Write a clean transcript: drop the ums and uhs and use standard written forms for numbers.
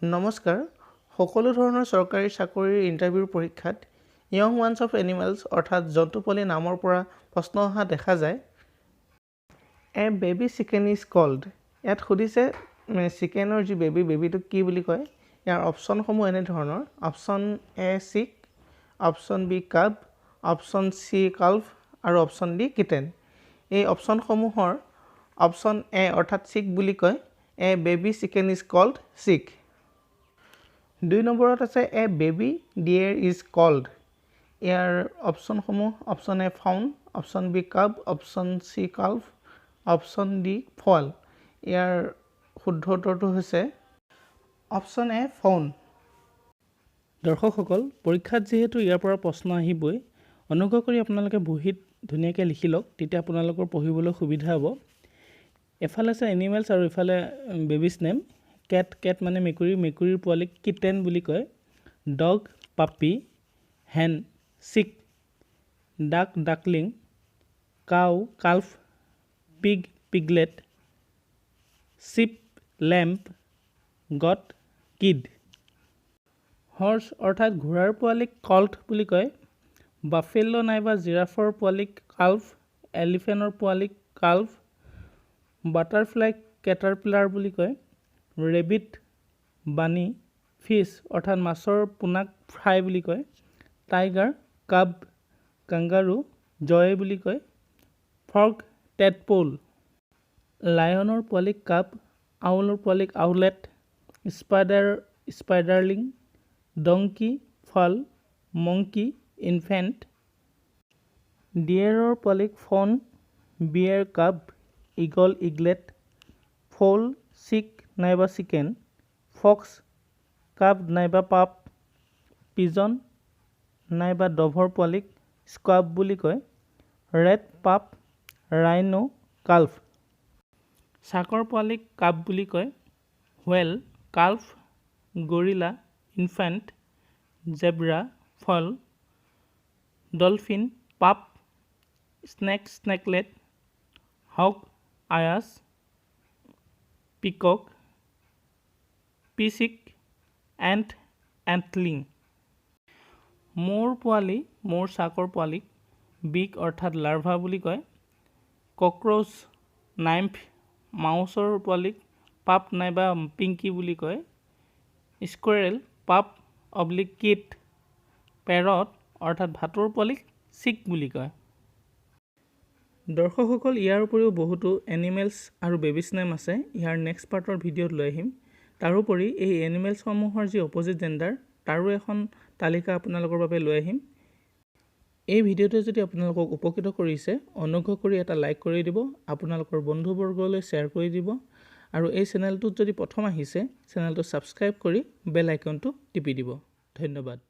নমস্কাৰ সকলো ধৰণৰ চৰকাৰী চাকৰিৰ ইণ্টাৰভিউৰ পৰীক্ষাত ইয়ং ওৱান্স অফ এনিমেলছ অৰ্থাৎ জন্তুপলী নামৰ পৰা প্ৰশ্ন অহা দেখা যায়। এ বেবী চিকেন ইজ কল্ড। ইয়াত সুধিছে চিকেনৰ যি বেবীটোক কি বুলি কয়। ইয়াৰ অপশ্যনসমূহ এনেধৰণৰ: অপশ্যন এ চিক, option B cub, option C কাল্ভ আৰু অপশ্যন ডি কিটেন। এই অপশ্যনসমূহৰ অপশ্যন এ অৰ্থাৎ চিক বুলি কয়। A baby chicken is called chick. 2 নম্বৰত আছে a baby deer is called. ইয়াৰ অপশ্যনসমূহ option A fawn, option B cub, option C calf, option D foal. ইয়াৰ শুদ্ধ উত্তৰটো হৈছে অপশ্যন এ ফাউন। দৰ্শকসকল, পৰীক্ষাত যিহেতু ইয়াৰ পৰা প্ৰশ্ন আহিবই, অনুগ্ৰহ কৰি আপোনালোকে বহীত ধুনীয়াকৈ লিখি লওক, তেতিয়া আপোনালোকৰ পঢ়িবলৈ সুবিধা হ'ব। এফালে আছে এনিমেলছ আৰু ইফালে বেবিজ নেম। কেট মানে মেকুৰী, মেকুৰীৰ পোৱালিক কিটেন বুলি কয়। ডগ পাপি, হেন চিক, ডাকলিং, কাউ কাল্ফ, পিগ পিগলেট, চিপ লেম্প, গট কিড। হৰ্চ অৰ্থাৎ ঘোঁৰাৰ পোৱালিক কল্ট বুলি কয়। বাফেলো নাইবা জিৰাফৰ পোৱালিক কাল্ফ, এলিফেণ্টৰ পোৱালিক কাল্ভ, বাটাৰফ্লাই কেটাৰপিলাৰ বুলি কয়। ৰেবিট বানি, ফিছ অৰ্থাৎ মাছৰ পোনাক ফ্ৰাই বুলি কয়। টাইগাৰ কাব, কাংগাৰু জয় বুলি কয়। ফ্ৰগ টেডপ'ল, লায়নৰ পোৱালিক কাব, আউলৰ পোৱালিক আউলেট, স্পাইডাৰলিং, ডংকি ফাল, মংকি ইনফেণ্ট। ডিয়েৰৰ পোৱালিক ফন, বিয়েৰ কাব, ইগল ইগলেট, ফ'ল চিক নাইবা চিকেন, ফক্স কাব নাইবা পাপ, পিজন নাইবা ডভৰ পোৱালিক স্কুৱাব বুলি কয়। ৰেড পাপ, ৰাইনো কাল্ফ। চাকৰ পোৱালিক কাব বুলি কয়। হুৱেল কাল্ফ, গৰিলা ইনফেণ্ট, জেব্ৰা ফল, ডলফিন পাপ, স্নেকলেট, হক আয়াছ, পিকক, পিচিক, এণ্টলিং। মৌৰ পোৱালি, মৌৰ চাকৰ পোৱালিক বিগ অৰ্থাৎ লাৰ্ভা বুলি কয়। কক্ৰ'চ নাইম্ফ, মাউচৰ পোৱালিক পাপ নাইবা পিংকি বুলি কয়। স্কুৱেৰেল পাপ অব্লিক কিট, পেৰট অৰ্থাৎ ভাটৌৰ পোৱালিক চিক বুলি কয়। দৰ্শকসকল, ইয়াৰ উপৰিও বহুতো এনিমেলছ আৰু বেবিজ নেম আছে। ইয়াৰ নেক্সট পাৰ্টৰ ভিডিঅ'ত লৈ আহিম। তাৰোপৰি এই এনিমেলছসমূহৰ যি অপ'জিট জেণ্ডাৰ, তাৰো এখন তালিকা আপোনালোকৰ বাবে লৈ আহিম। এই ভিডিঅ'টোৱে যদি আপোনালোকক উপকৃত কৰিছে, অনুগ্ৰহ কৰি এটা লাইক কৰি দিব, আপোনালোকৰ বন্ধুবৰ্গলৈ শ্বেয়াৰ কৰি দিব, আৰু এই চেনেলটোত যদি প্ৰথম আহিছে, চেনেলটো ছাবস্ক্ৰাইব কৰি বেল আইকনটো টিপি দিব। ধন্যবাদ।